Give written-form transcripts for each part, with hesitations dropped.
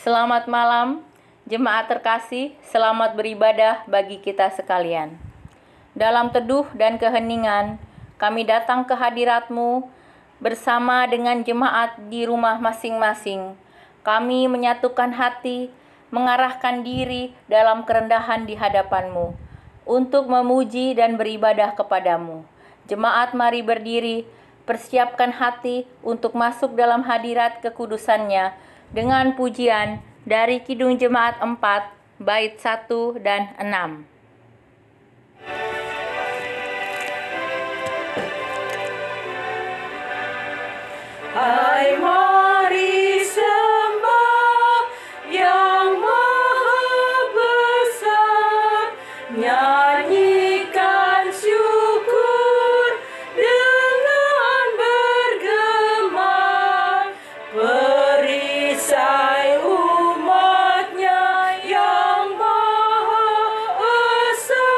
Selamat malam, jemaat terkasih, selamat beribadah bagi kita sekalian. Dalam teduh dan keheningan, kami datang ke hadirat-Mu bersama dengan jemaat di rumah masing-masing. Kami menyatukan hati, mengarahkan diri dalam kerendahan di hadapan-Mu untuk memuji dan beribadah kepadamu. Jemaat mari berdiri, persiapkan hati untuk masuk dalam hadirat kekudusannya dengan pujian dari Kidung Jemaat 4, bait 1 dan 6. Hai mari sembah yang maha besar, nyanyikan syukur dengan bergema, perisai umatnya yang maha esa,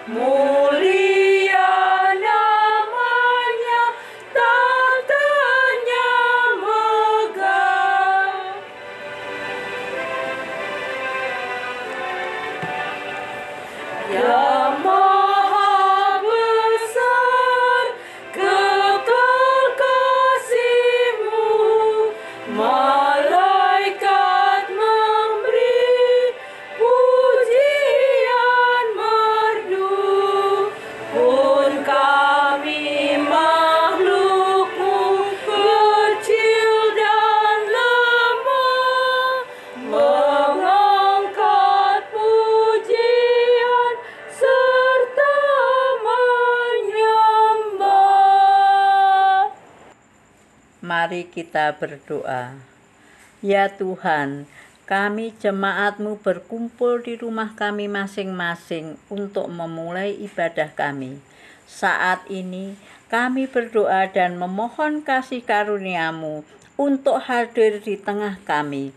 mulia namanya, tahtanya megah. Ya maha besar, kekal kasih-Mu, malaikat memberi pujian merdu, pun kami makhluk-Mu kecil dan lemah, mengangkat pujian serta menyembah. Mari kita berdoa. Ya Tuhan, kami jemaat-Mu berkumpul di rumah kami masing-masing untuk memulai ibadah kami. Saat ini kami berdoa dan memohon kasih karunia-Mu untuk hadir di tengah kami.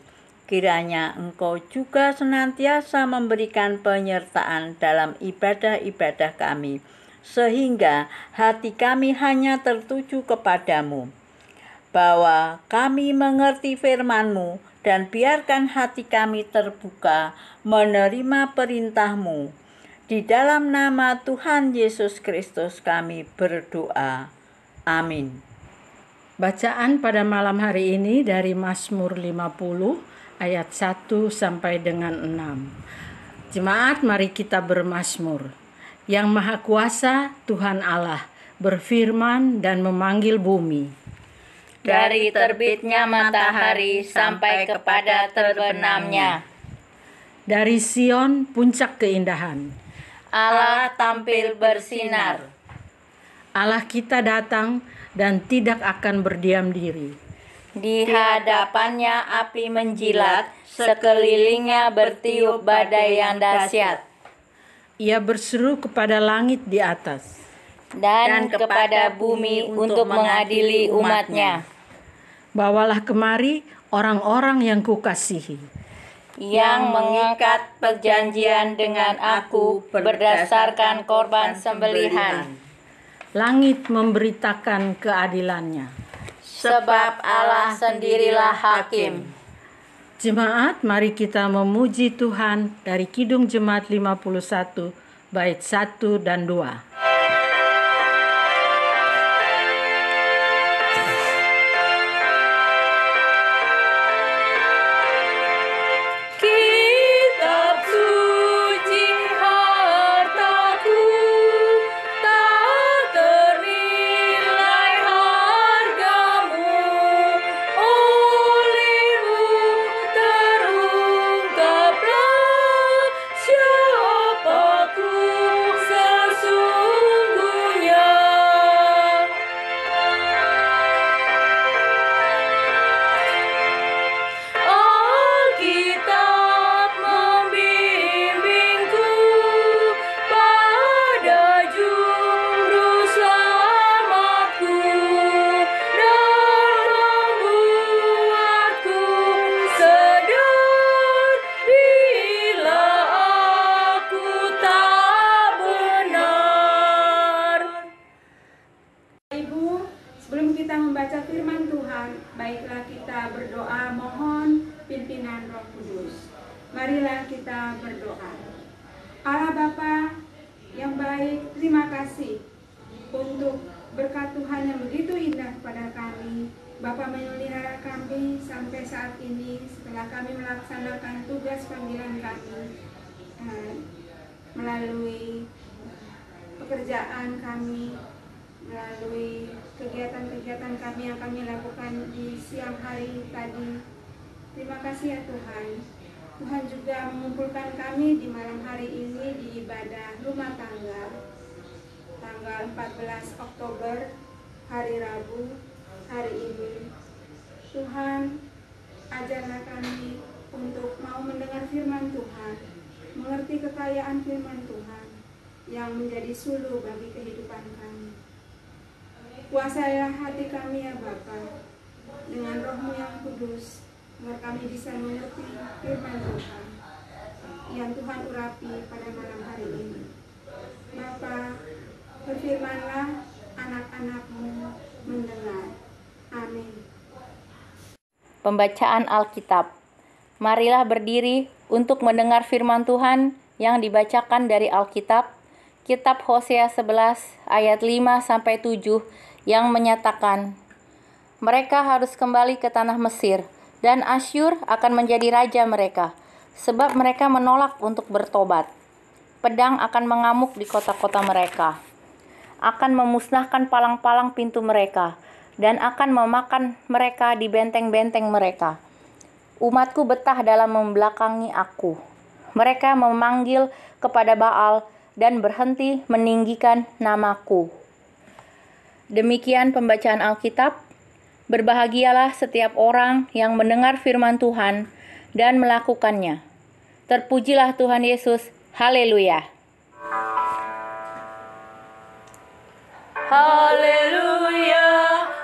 Kiranya Engkau juga senantiasa memberikan penyertaan dalam ibadah-ibadah kami, sehingga hati kami hanya tertuju kepadamu. Bahwa kami mengerti firman-Mu dan biarkan hati kami terbuka menerima perintah-Mu. Di dalam nama Tuhan Yesus Kristus kami berdoa. Amin. Bacaan pada malam hari ini dari Mazmur 50 ayat 1 sampai dengan 6. Jemaat, mari kita bermazmur. Yang Maha Kuasa Tuhan Allah berfirman dan memanggil bumi. Dari terbitnya matahari sampai kepada terbenamnya, Dari Sion puncak keindahan, Allah tampil bersinar. Allah kita datang dan tidak akan berdiam diri. Di hadapannya api menjilat, sekelilingnya bertiup badai yang dahsyat. Ia berseru kepada langit di atas, Dan kepada bumi untuk mengadili umatnya. bawalah kemari orang-orang yang kukasihi. Yang mengikat perjanjian dengan aku berdasarkan korban sembelihan. Langit memberitakan keadilannya. Sebab Allah sendirilah hakim. Jemaat, mari kita memuji Tuhan dari Kidung Jemaat 51, bait 1 dan 2. Kitab suci hartaku, tak ternilai hargamu, oleh-Mu terungkaplah siapaku sesungguhnya. Alkitab membimbingku pada juru selamatku dan membuatku sadar bila aku tak benar. Ibu, sebelum kita membaca firman Tuhan, baiklah kita berdoa mohon pimpinan Roh Kudus. Marilah kita berdoa. Allah Bapa yang baik, terima kasih untuk berkat Tuhan yang begitu indah kepada kami. Bapa memelihara kami sampai saat ini setelah kami melaksanakan tugas panggilan kami melalui pekerjaan kami, melalui kegiatan-kegiatan kami yang kami lakukan di siang hari tadi. Terima kasih ya Tuhan. Tuhan juga mengumpulkan kami di malam hari ini di ibadah rumah tangga tanggal 14 Oktober, hari Rabu, hari ini. Tuhan, ajarlah kami untuk mau mendengar firman Tuhan, mengerti kekayaan firman Tuhan yang menjadi suluh bagi kehidupan kami. Kuasailah hati kami ya Bapa, dengan Roh-Mu yang kudus, agar kami bisa mengerti firman Tuhan yang Tuhan urapi pada malam hari ini. Bapa, berfirmanlah, anak-anak-Mu mendengar. Amin. Pembacaan Alkitab. Marilah berdiri untuk mendengar firman Tuhan yang dibacakan dari Alkitab, Kitab Hosea 11 ayat 5-7 yang menyatakan, mereka harus kembali ke tanah Mesir, dan Asyur akan menjadi raja mereka, sebab mereka menolak untuk bertobat. Pedang akan mengamuk di kota-kota mereka, akan memusnahkan palang-palang pintu mereka, dan akan memakan mereka di benteng-benteng mereka. Umatku betah dalam membelakangi aku. Mereka memanggil kepada Baal dan berhenti meninggikan namaku. Demikian pembacaan Alkitab. Berbahagialah setiap orang yang mendengar firman Tuhan dan melakukannya. Terpujilah Tuhan Yesus. Haleluya. Haleluya,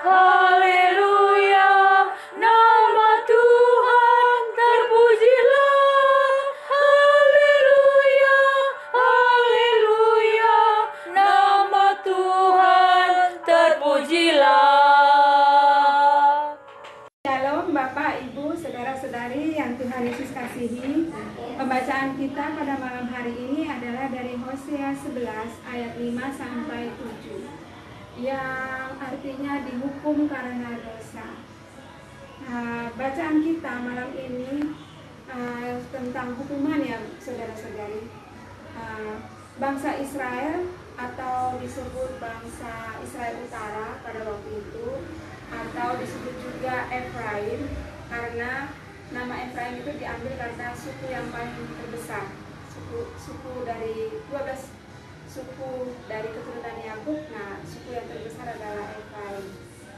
haleluya, nama Tuhan terpujilah. Haleluya, haleluya, nama Tuhan terpujilah. Shalom Bapak, Ibu, Saudara-saudari yang Tuhan Yesus kasihi. Pembacaan kita pada malam hari ini adalah dari Hosea 11 ayat 5-7. Yang artinya dihukum karena dosa. Bacaan kita malam ini tentang hukuman ya saudara-saudari. Bangsa Israel atau disebut bangsa Israel Utara pada waktu itu, atau disebut juga Efraim, karena nama Efraim itu diambil karena suku yang paling terbesar, suku dari 12 suku dari keturunan Yakub. Nah, suku yang terbesar adalah Efraim.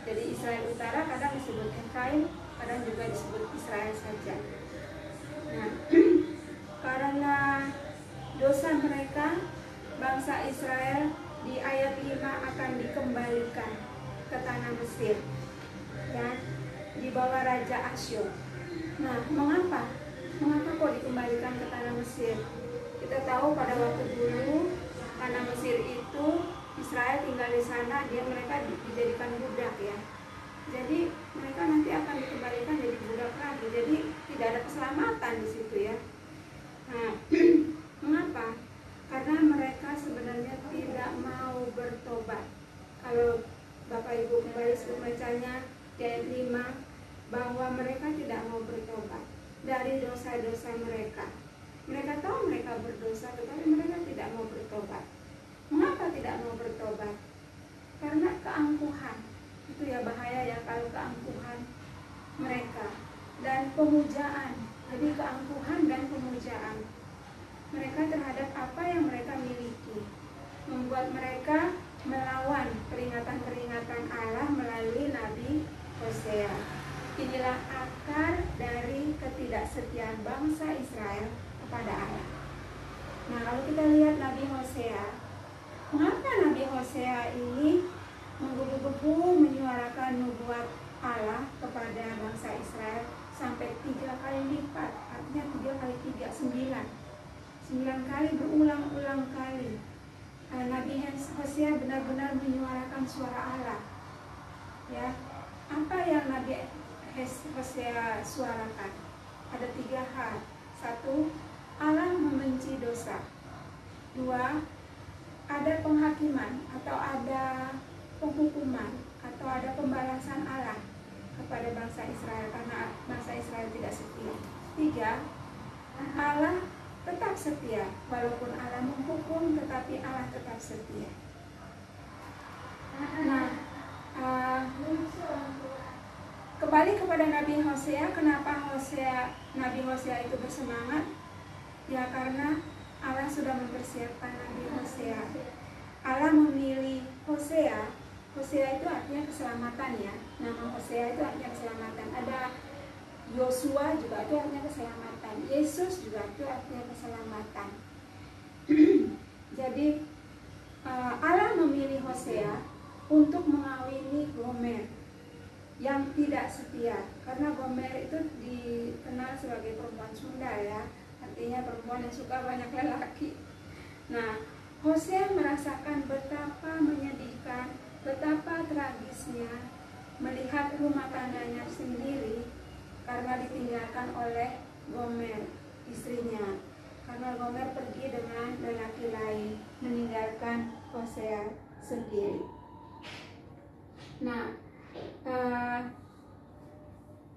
Jadi Israel Utara kadang disebut Efraim, kadang juga disebut Israel saja. Nah, karena dosa mereka, bangsa Israel di ayat 5 akan dikembalikan ke tanah Mesir, ya, di bawah Raja Asyur. Nah, mengapa? Mengapa kok dikembalikan ke tanah Mesir? Kita tahu pada waktu dulu tanah Mesir itu Israel tinggal di sana, mereka dijadikan budak ya. Jadi mereka nanti akan dikembalikan jadi budak lagi. Jadi tidak ada keselamatan di situ ya. Nah, mengapa? Karena mereka sebenarnya tidak mau bertobat. Kalau Bapak Ibu kembali membacanya di ayat 5, bahwa mereka tidak mau bertobat dari dosa-dosa mereka. Mereka tahu mereka berdosa, tetapi mereka tidak mau bertobat. Mengapa tidak mau bertobat? Karena keangkuhan. Itu ya bahaya ya kalau keangkuhan mereka. Dan pemujaan. Jadi keangkuhan dan pemujaan mereka terhadap apa yang mereka miliki, membuat mereka melawan peringatan-peringatan Allah melalui Nabi Hosea. Inilah akar dari ketidaksetiaan bangsa Israel kepada Allah. Nah, kalau kita lihat Nabi Hosea, mengapa Nabi Hosea ini menggebu-gebu menyuarakan nubuat Allah kepada bangsa Israel sampai 3 kali lipat? Artinya 3 kali 3, 9 kali, berulang-ulang kali. Nabi Hosea benar-benar menyuarakan suara Allah. Ya, apa yang Nabi Hosea suarakan? ada 3 hal. 1. Allah membenci dosa. 2. Ada penghakiman atau ada penghukuman atau ada pembalasan Allah kepada bangsa Israel karena bangsa Israel tidak setia. 3. Allah tetap setia, walaupun Allah menghukum, tetapi Allah tetap setia. Nah, kembali kepada Nabi Hosea. Kenapa Nabi Hosea itu bersemangat? Ya karena Allah sudah mempersiapkan Nabi Hosea. Allah memilih Hosea. Hosea itu artinya keselamatan ya. Nama Hosea itu artinya keselamatan. Ada Yosua juga itu artinya keselamatan. Yesus juga itu artinya keselamatan. Jadi Allah memilih Hosea untuk mengawini Gomer yang tidak setia. Karena Gomer itu dikenal sebagai perempuan Sunda ya. Artinya perempuan yang suka banyak lelaki. Nah, Hosea merasakan betapa menyedihkan, betapa tragisnya melihat rumah tangganya sendiri karena ditinggalkan oleh Gomer, istrinya. Karena Gomer pergi dengan lelaki lain, meninggalkan Hosea sendiri. Nah,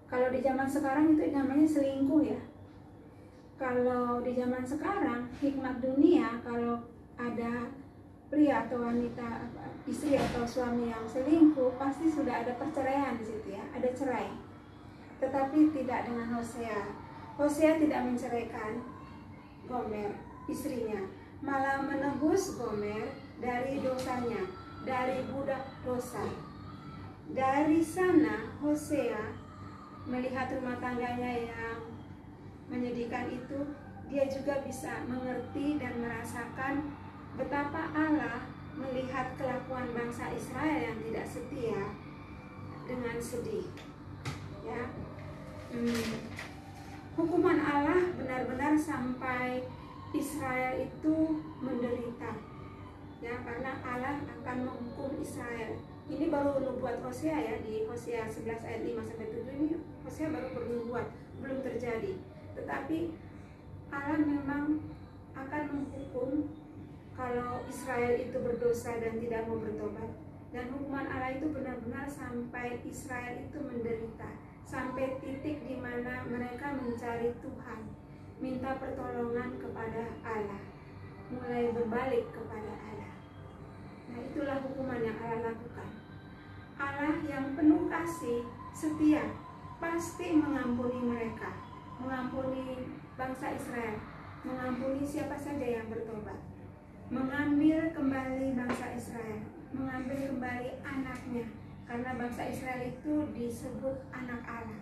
kalau di zaman sekarang itu namanya selingkuh ya. Kalau di zaman sekarang, hikmat dunia, kalau ada pria atau wanita, istri atau suami yang selingkuh, pasti sudah ada perceraian di situ ya, ada cerai. Tetapi tidak dengan Hosea. Hosea tidak menceraikan Gomer, istrinya, malah menebus Gomer dari dosanya, dari budak dosa. Dari sana Hosea melihat rumah tangganya yang menyedihkan itu, dia juga bisa mengerti dan merasakan betapa Allah melihat kelakuan bangsa Israel yang tidak setia dengan sedih. Ya, hukuman Allah benar-benar sampai Israel itu menderita. Ya, karena Allah akan menghukum Israel. Ini baru nubuat Hosea ya, di Hosea 11 ayat 5-7 ini Hosea baru bernubuat, belum terjadi. Tetapi Allah memang akan menghukum kalau Israel itu berdosa dan tidak mau bertobat. Dan hukuman Allah itu benar-benar sampai Israel itu menderita, sampai titik di mana mereka mencari Tuhan, minta pertolongan kepada Allah, mulai berbalik kepada Allah. Nah, itulah hukuman yang Allah lakukan. Allah yang penuh kasih, setia, pasti mengampuni mereka, mengampuni bangsa Israel, mengampuni siapa saja yang bertobat, mengambil kembali bangsa Israel, mengambil kembali anaknya, karena bangsa Israel itu disebut anak Allah,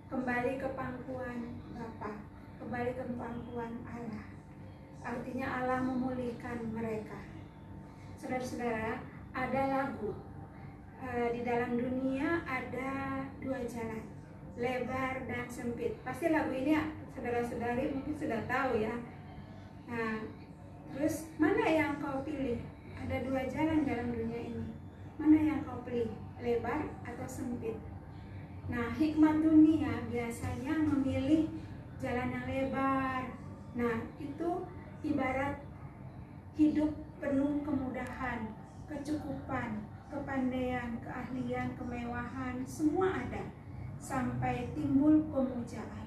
kembali ke pangkuan Bapa, kembali ke pangkuan Allah. Artinya Allah memulihkan mereka. Saudara-saudara, ada lagu di dalam dunia ada 2 jalan, lebar dan sempit. Pasti lagu ini saudara-saudari mungkin sudah tahu ya. Nah, terus mana yang kau pilih? Ada 2 jalan dalam dunia ini. Mana yang kau pilih? Lebar atau sempit? Nah, hikmat dunia biasanya memilih jalan yang lebar. Nah, itu ibarat hidup penuh kemudahan, kecukupan, kepandaian, keahlian, kemewahan, semua ada. Sampai timbul pemujaan,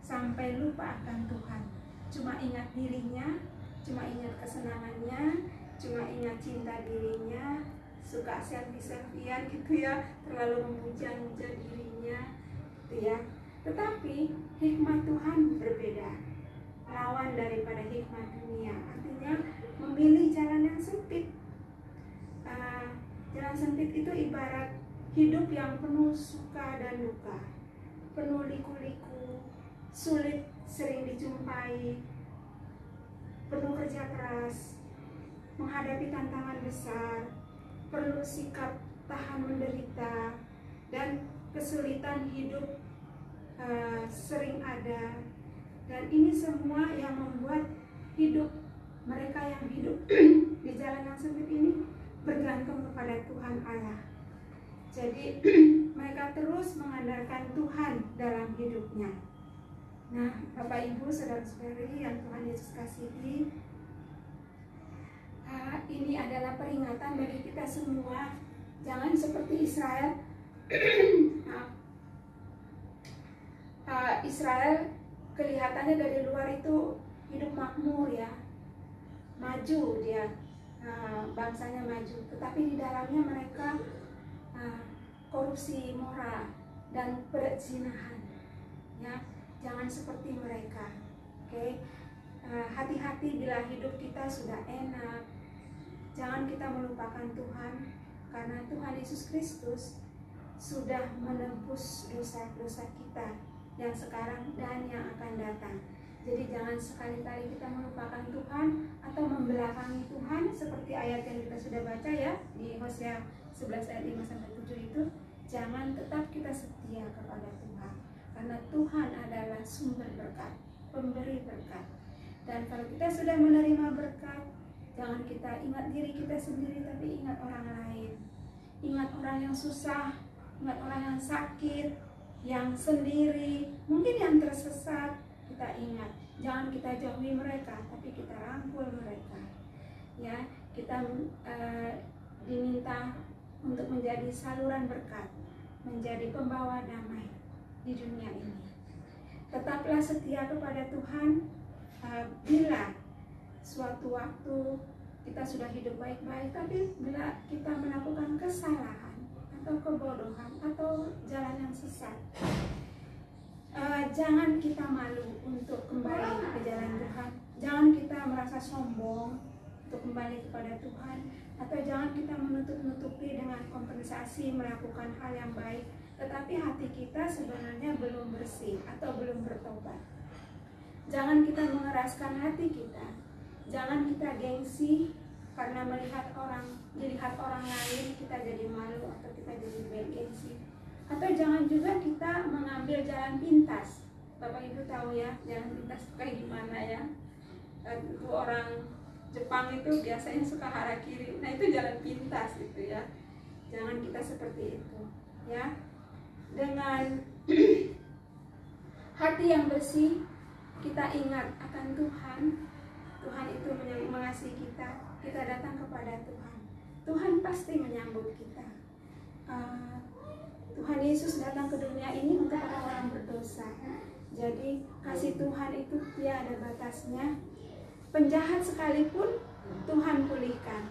sampai lupa akan Tuhan. Cuma ingat dirinya, cuma ingat kesenangannya, cuma ingat cinta dirinya, suka selfie-selfian gitu ya, terlalu memuja-muja dirinya gitu ya. Tetapi hikmat Tuhan berbeda, lawan daripada hikmat dunia. Artinya memilih jalan yang sempit. Jalan sempit itu ibarat hidup yang penuh suka dan duka, penuh liku-liku, sulit sering dijumpai, penuh kerja keras, menghadapi tantangan besar, perlu sikap tahan menderita, dan kesulitan hidup sering ada. Dan ini semua yang membuat hidup mereka yang hidup di jalan yang sempit ini bergantung kepada Tuhan Allah. Jadi mereka terus mengandalkan Tuhan dalam hidupnya. Nah, Bapak Ibu, saudara-saudari yang Tuhan Yesus kasihi, ini adalah peringatan bagi kita semua. Jangan seperti Israel. Israel kelihatannya dari luar itu hidup makmur ya, maju dia, bangsanya maju, tetapi di dalamnya mereka korupsi moral dan perzinahan ya. Jangan seperti mereka, oke? Hati-hati bila hidup kita sudah enak. Jangan kita melupakan Tuhan, karena Tuhan Yesus Kristus sudah menebus dosa-dosa kita yang sekarang dan yang akan datang. Jadi jangan sekali-kali kita melupakan Tuhan atau membelakangi Tuhan, seperti ayat yang kita sudah baca ya di Hosea 11 ayat 5-7 itu. Jangan, tetap kita setia kepada Tuhan, karena Tuhan adalah sumber berkat, pemberi berkat. Dan kalau kita sudah menerima berkat, jangan kita ingat diri kita sendiri, tapi ingat orang lain. Ingat orang yang susah, ingat orang yang sakit, yang sendiri, mungkin yang tersesat. Kita ingat, jangan kita jauhi mereka, tapi kita rangkul mereka. Ya, kita diminta untuk menjadi saluran berkat, menjadi pembawa damai di dunia ini. Tetaplah setia kepada Tuhan. Bila suatu waktu kita sudah hidup baik-baik, tapi bila kita melakukan kesalahan atau kebodohan atau jalan yang sesat, jangan kita malu untuk kembali ke jalan Tuhan. Jangan kita merasa sombong untuk kembali kepada Tuhan, atau jangan kita menutup-nutupi dengan kompensasi melakukan hal yang baik, tetapi hati kita sebenarnya belum bersih atau belum bertobat. Jangan kita mengeraskan hati kita. Jangan kita gengsi karena dilihat orang lain kita jadi malu atau kita jadi gengsi. Atau jangan juga kita mengambil jalan pintas. Bapak Ibu tahu ya, jalan pintas kayak gimana ya? Itu orang Jepang itu biasanya suka harakiri. Nah, itu jalan pintas itu ya. Jangan kita seperti itu ya. Dengan hati yang bersih, kita ingat akan Tuhan. Tuhan itu mengasihi kita. Kita datang kepada Tuhan. Tuhan pasti menyambut kita. Tuhan Yesus datang ke dunia ini untuk orang-orang berdosa. Jadi kasih Tuhan itu tiada batasnya. Penjahat sekalipun Tuhan pulihkan.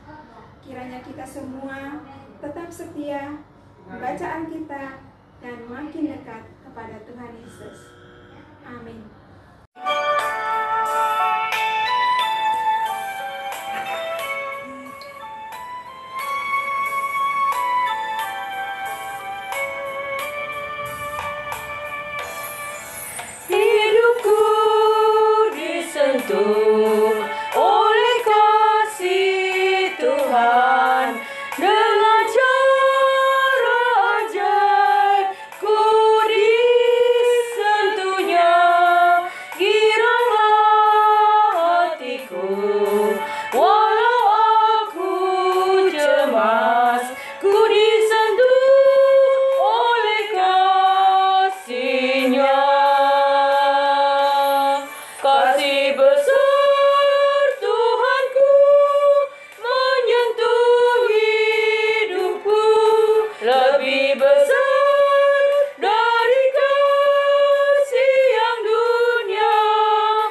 Kiranya kita semua tetap setia membaca Alkitab dan makin dekat kepada Tuhan Yesus. Amin. Hidupku disentuh oleh kasih Tuhan, dengan cara ajaib ku disentuhnya. Giranglah hatiku walau aku cemas, ku disentuh oleh kasih-Nya. Kasih besar Tuhanku menyentuh hidupku, lebih besar dari kasih yang dunia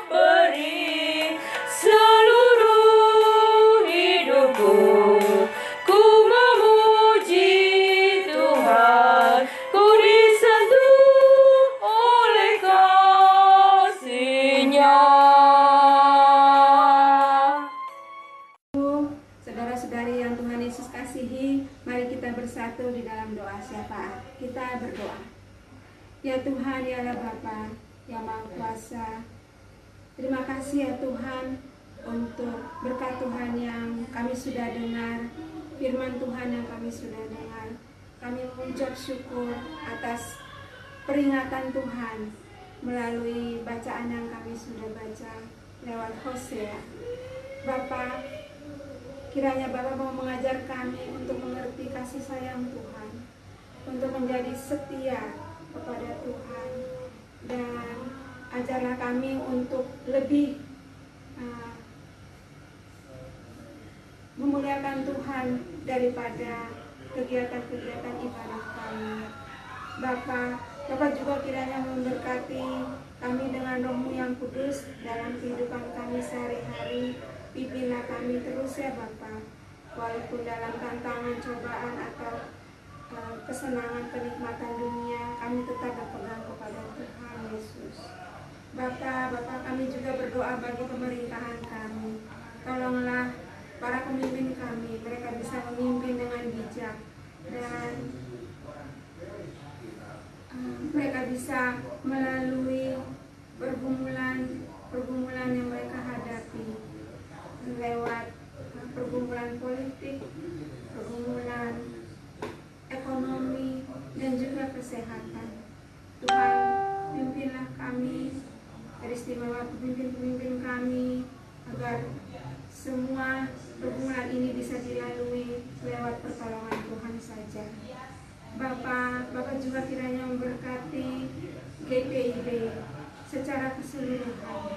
beri. Seluruh hidupku ku memuji Tuhan, ku disentuh oleh kasih-Nya. Saudara-saudari yang Tuhan Yesus kasihi, mari kita bersatu di dalam doa syafaat. Kita berdoa. Ya Tuhan, ya Allah Bapa yang Maha Kuasa, terima kasih ya Tuhan untuk berkat Tuhan yang kami sudah dengar, firman Tuhan yang kami sudah dengar. Kami mengucap syukur atas peringatan Tuhan melalui bacaan yang kami sudah baca lewat Hosea. Bapa, kiranya Bapa mau mengajar kami untuk mengerti kasih sayang Tuhan, untuk menjadi setia kepada Tuhan, dan ajarlah kami untuk lebih memuliakan Tuhan daripada kegiatan-kegiatan ibadah kami. Bapa juga kiranya memberkati kami dengan Roh-Mu yang kudus dalam kehidupan kami sehari-hari. Pimpinlah kami terus ya Bapa, walaupun dalam tantangan, cobaan atau kesenangan, kenikmatan dunia, kami tetap berpegang kepada Tuhan Yesus. Bapa, kami juga berdoa bagi pemerintahan kami. Tolonglah para pemimpin kami, mereka bisa memimpin dengan bijak dan mereka bisa melalui pergumulan yang mereka hadapi lewat pergumulan politik, pergumulan ekonomi, dan juga kesehatan. Tuhan, pimpinlah kami, teristimewa pemimpin-pemimpin kami, agar semua pergumulan ini bisa dilalui lewat pertolongan Tuhan saja. Bapak juga kiranya memberkati GPIB secara keseluruhan.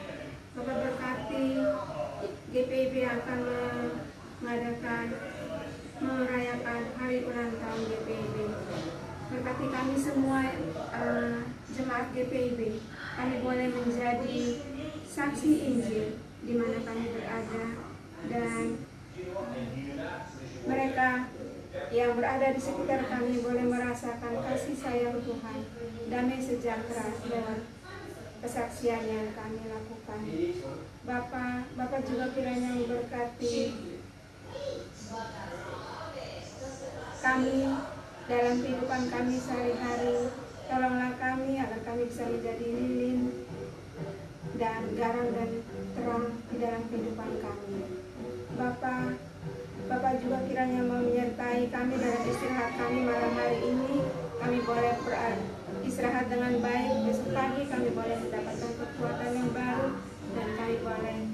Bapak berkati GPIB akan merayakan hari ulang tahun GPIB. Berkati kami semua jemaat GPIB. Kami boleh menjadi saksi Injil di mana kami berada, dan mereka yang berada di sekitar kami boleh merasakan kasih sayang Tuhan, damai sejahtera lewat kesaksian yang kami lakukan. Bapak juga kiranya memberkati kami dalam kehidupan kami sehari-hari. Tolonglah kami agar kami bisa menjadi lilin dan garam dan terang di dalam kehidupan kami. Bapak juga kiranya menyertai kami dalam istirahat kami malam hari ini. Kami boleh istirahat dengan baik. Besok pagi kami boleh mendapatkan kekuatan yang baru, dan kami boleh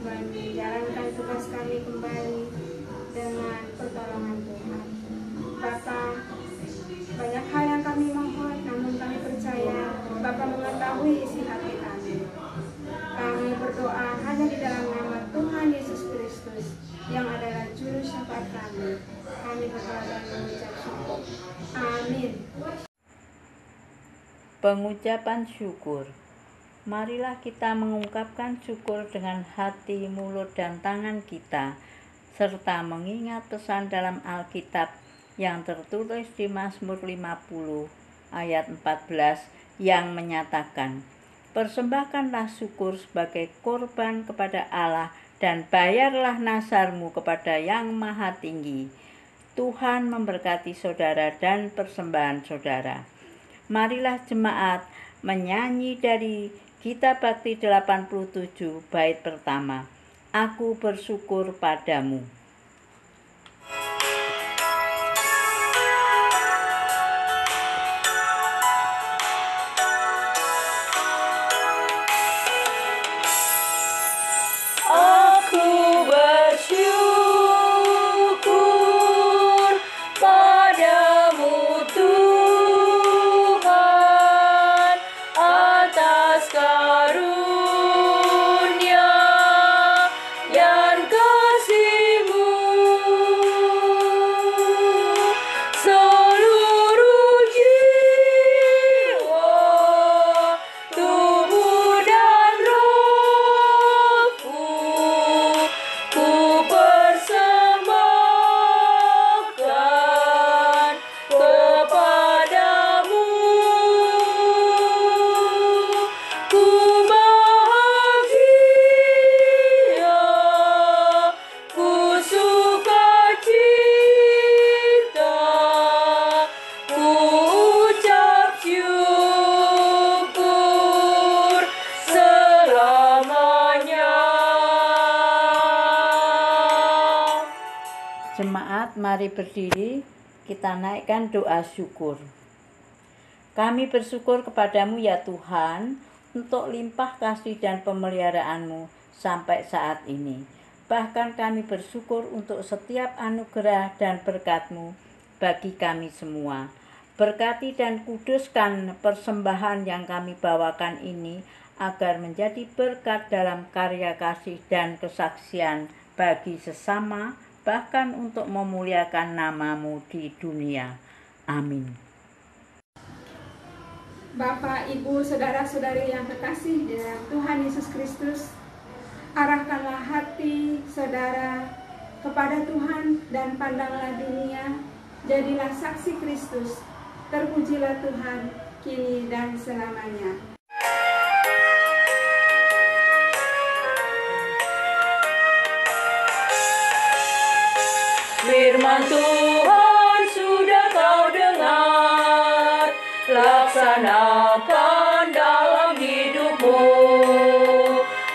menjalankan tugas kami kembali dengan pertolongan Tuhan. Bapak, banyak hal yang kami mohon, namun kami percaya Bapak mengetahui isi hati kami. Kami berdoa hanya di dalam nama Tuhan Yesus Kristus yang adalah juru syafaat kami. Kami berdoa dan mengucap syukur. Amin. Pengucapan syukur. Marilah kita mengungkapkan syukur dengan hati, mulut, dan tangan kita, serta mengingat pesan dalam Alkitab yang tertulis di Mazmur 50 ayat 14 yang menyatakan, "Persembahkanlah syukur sebagai korban kepada Allah dan bayarlah nazarmu kepada Yang Maha Tinggi." Tuhan memberkati saudara dan persembahan saudara. Marilah jemaat menyanyi dari Kitab Bakti 87 bait pertama, "Aku bersyukur padamu." Aku bersyukur padamu Tuhan atas karunia dan kasih-Mu. Seluruh jiwa, tubuh dan rohku, ku persembahkan kepadamu. Ku bahagia, ku sukacita, ku ucap syukur selamanya. Jemaat, mari berdiri, kita naikkan doa syukur. Kami bersyukur kepadamu ya Tuhan, untuk limpah kasih dan pemeliharaan-Mu sampai saat ini. Bahkan kami bersyukur untuk setiap anugerah dan berkat-Mu bagi kami semua. Berkati dan kuduskan persembahan yang kami bawakan ini, agar menjadi berkat dalam karya kasih dan kesaksian bagi sesama, bahkan untuk memuliakan nama-Mu di dunia. Amin. Bapak, Ibu, saudara-saudari yang terkasih dalam Tuhan Yesus Kristus, arahkanlah hati saudara kepada Tuhan dan pandanglah dunia, jadilah saksi Kristus, terpujilah Tuhan kini dan selamanya. Firman Tuhan sudah kau dengar, laksanakan dalam hidupmu.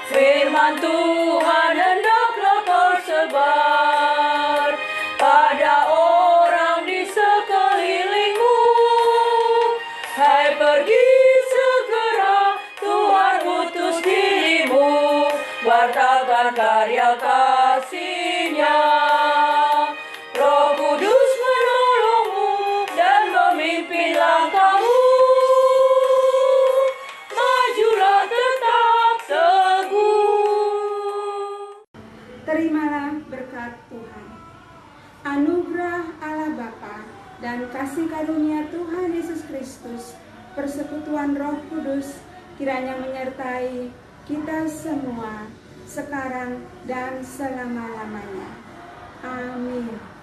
Firman Tuhan hendaklah kau sebar pada orang di sekelilingmu. Hai, pergi segera, Tuhan utus dirimu, wartakan karya kasih-Nya. Roh Kudus menolongmu dan memimpin langkahmu. Majulah tetap teguh. Terimalah berkat Tuhan. Anugerah Allah Bapa dan kasih karunia Tuhan Yesus Kristus, persekutuan Roh Kudus, kiranya menyertai kita semua, sekarang dan selama-lamanya. Amin.